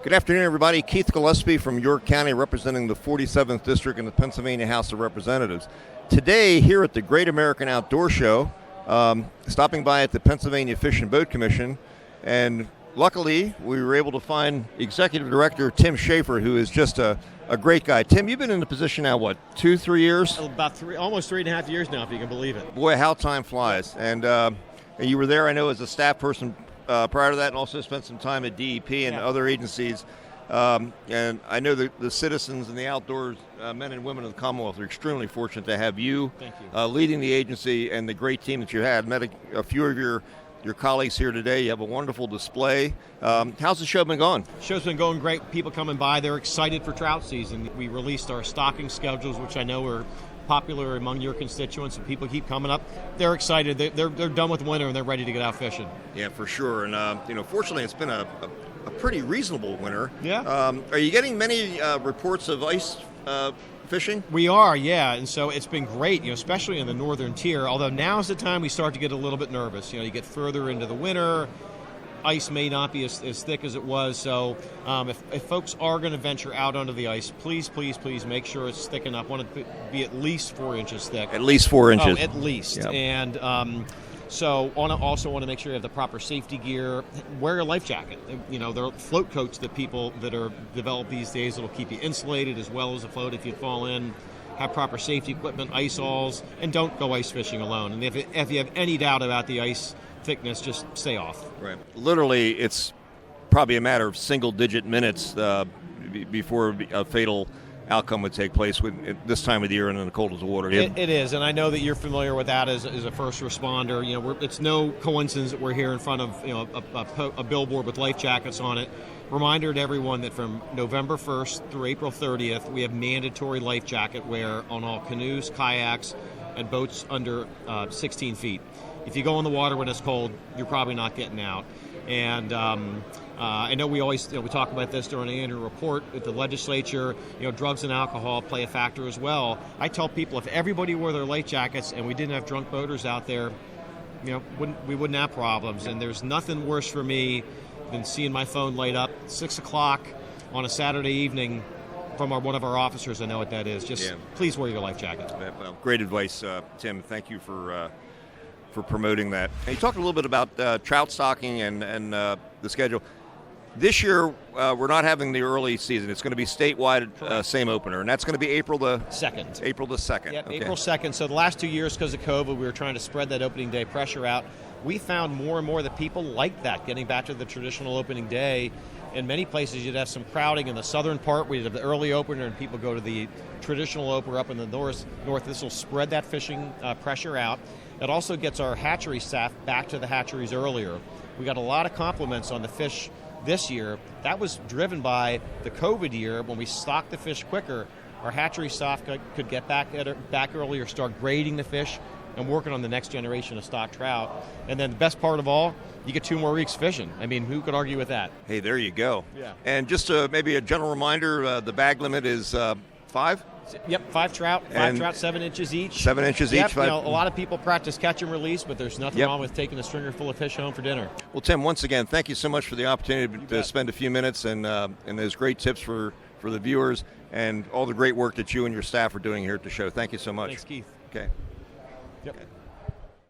Good afternoon, everybody. Keith Gillespie from York County, representing the 47th District in the Pennsylvania House of Representatives. Today, here at the Great American Outdoor Show, stopping by at the Pennsylvania Fish and Boat Commission, and luckily, we were able to find Executive Director Tim Schaefer, who is just a great guy. Tim, you've been in the position now, what, 2-3 years? About almost 3.5 years now, if you can believe it. Boy, how time flies. And you were there, I know, as a staff person prior to that, and also spent some time at DEP and other agencies. And I know the citizens and the outdoors men and women of the Commonwealth are extremely fortunate to have you, leading the agency and the great team that you had. Met a few of your colleagues here today. You have a wonderful display. How's the show been going? The show's been going great. People coming by. They're excited for trout season. We released our stocking schedules, which I know are popular among your constituents, and people keep coming up. They're excited. They're done with winter and they're ready to get out fishing. Yeah, for sure. And fortunately, it's been a pretty reasonable winter. Yeah. Are you getting many reports of ice fishing? We are, yeah. And so it's been great, especially in the northern tier. Although now's the time we start to get a little bit nervous. You get further into the winter. Ice may not be as thick as it was, so if folks are going to venture out onto the ice, please make sure it's thick enough. Want it to be at least 4 inches thick. At least 4 inches. Oh, at least. Yep. And so also want to make sure you have the proper safety gear. Wear your life jacket. There are float coats that people that are developed these days that'll keep you insulated as well as afloat if you fall in. Have proper safety equipment, ice alls, and don't go ice fishing alone. And if you have any doubt about the ice thickness, just stay off. Right. Literally, it's probably a matter of single-digit minutes before a fatal outcome would take place at this time of the year and in the coldest water. It is, and I know that you're familiar with that as a first responder. It's no coincidence that we're here in front of a billboard with life jackets on it. Reminder to everyone that from November 1st through April 30th, we have mandatory life jacket wear on all canoes, kayaks, and boats under 16 feet. If you go in the water when it's cold, you're probably not getting out. And I know we always we talk about this during the annual report at the legislature. Drugs and alcohol play a factor as well. I tell people if everybody wore their life jackets and we didn't have drunk boaters out there, we wouldn't have problems. And there's nothing worse for me than seeing my phone light up 6 o'clock on a Saturday evening from one of our officers. I know what that is. Please wear your life jacket. Well, great advice, Tim. Thank you for promoting that. And you talked a little bit about trout stocking and the schedule. This year, we're not having the early season. It's going to be statewide, same opener, and that's going to be April the 2nd. April the 2nd. Yep, okay. April 2nd. So the last 2 years, because of COVID, we were trying to spread that opening day pressure out. We found more and more that people like that, getting back to the traditional opening day. In many places, you'd have some crowding in the southern part. We'd have the early opener, and people go to the traditional opener up in the north. This will spread that fishing pressure out. It also gets our hatchery staff back to the hatcheries earlier. We got a lot of compliments on the fish this year. That was driven by the COVID year when we stocked the fish quicker. Our hatchery staff could get back earlier, start grading the fish, and working on the next generation of stock trout. And then the best part of all, you get 2 more weeks fishing. I mean, who could argue with that? Hey, there you go. Yeah. And just maybe a general reminder, the bag limit is 5? Yep, 5 trout, 7 inches each. 7 inches each. Each. A lot of people practice catch and release, but there's nothing wrong with taking a stringer full of fish home for dinner. Well, Tim, once again, thank you so much for the opportunity to spend a few minutes and those great tips for the viewers and all the great work that you and your staff are doing here at the show. Thank you so much. Thanks, Keith. Okay. Yep. Okay.